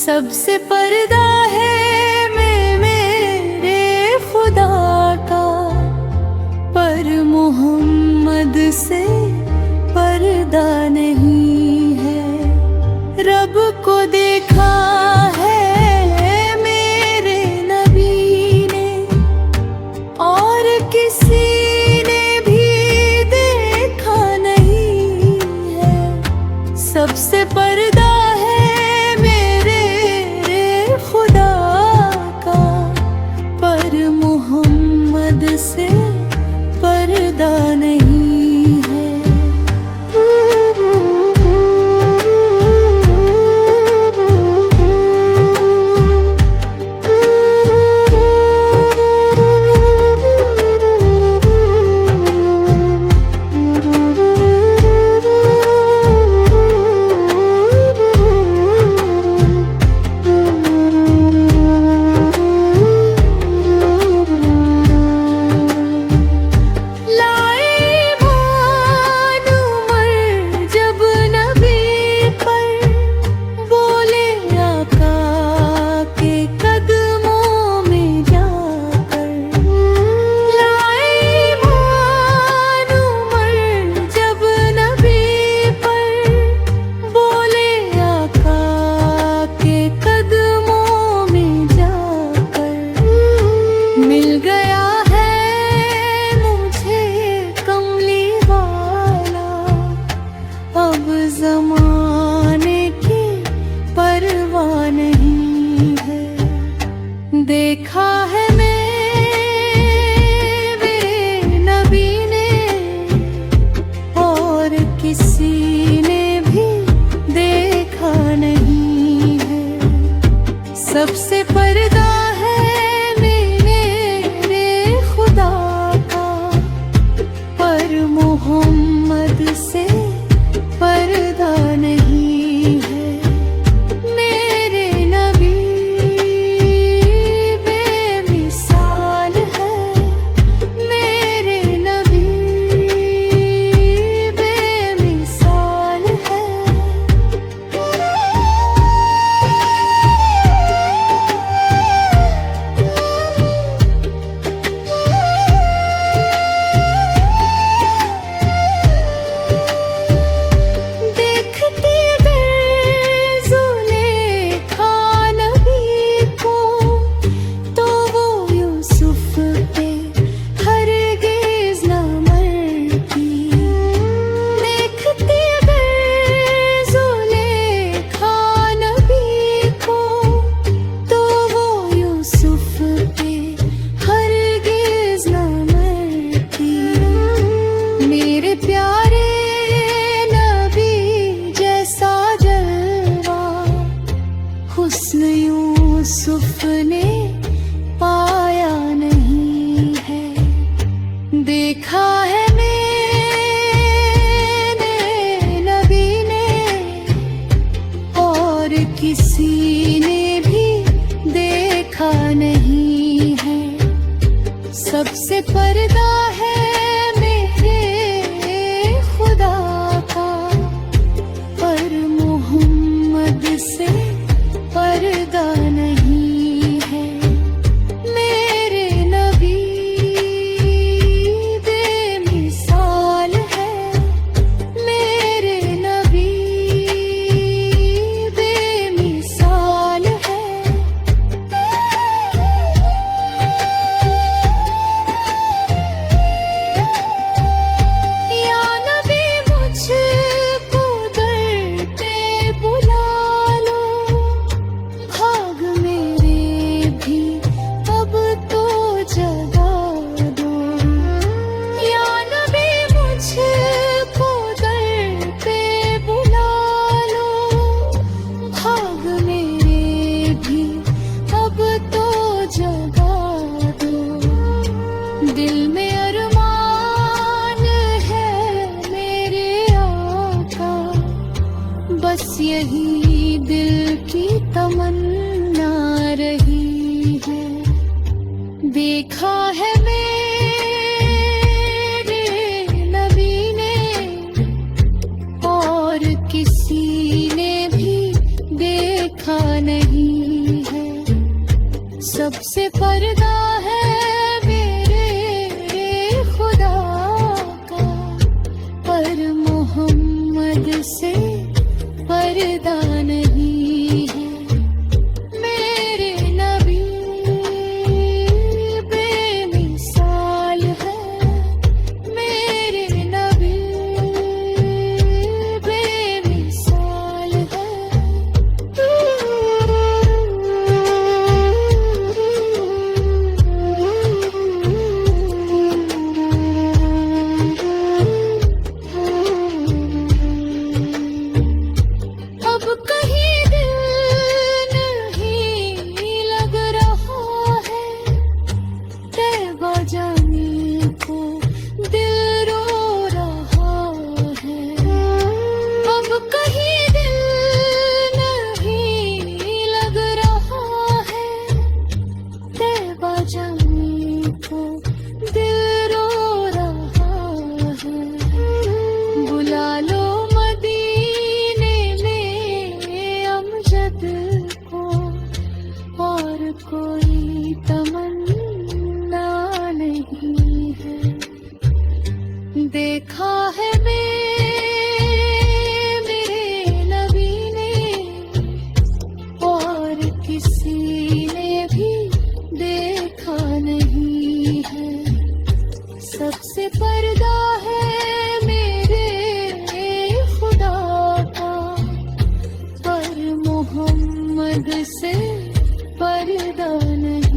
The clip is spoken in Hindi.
सबसे पर्दा है मेरे खुदा का, पर मोहम्मद से पर्दा नहीं है। रब को देखा है मेरे नबी ने, और किसी ने भी देखा नहीं है। सबसे पर्दा से पर्दा नहीं है। ज़माने की परवाह नहीं है। देखा है मेरे नबी ने, और किसी ने भी देखा नहीं है। सबसे पर्दा है मेरे खुदा का, पर मोहम्मद से पर्दा नहीं है। मेरे नबी बेमिसाल है, मेरे नबी बेमिसाल है। हुस्न यूसुफ ने पाया नहीं है। देखा है मैंने नबी ने, और किसी ने भी देखा नहीं है। सबसे पर्दा है मेरे खुदा का, पर मोहम्मद से पर्दा नहीं है। मेरे नबी बेमिसाल है, मेरे नबी बेमिसाल है। या नबी मुझको दर पे बुला लो, भाग मेरे भी अब तो जगा दो। या नबी मुझको दर पे बुला लो, भाग मेरे भी अब तो जगा दो। दिल में अरमान है मेरे आका, बस यही दिल की तमन्ना रही है। देखा है मेरे नबी ने, और किसी ने भी देखा नहीं। सबसे पर्दा है मेरे खुदा का, पर मोहम्मद से पर्दा नहीं है। मेरे नबी बेमिसाल है, मेरे नबी बेमिसाल है। अब कहीं दिल नहीं लग रहा है, तैबा जाने को दिल रो रहा है। अब कहीं दिल नहीं लग रहा है, तैबा जाने को दिल रो रहा है। बुला लो मदीने में अमजद को, और कोई तमन्ना नहीं है। देखा है मेरे नबी ने, और किसी ने भी देखा नहीं है। सबसे पर्दा है मेरे खुदा का, पर मोहम्मद से पर्दा नहीं।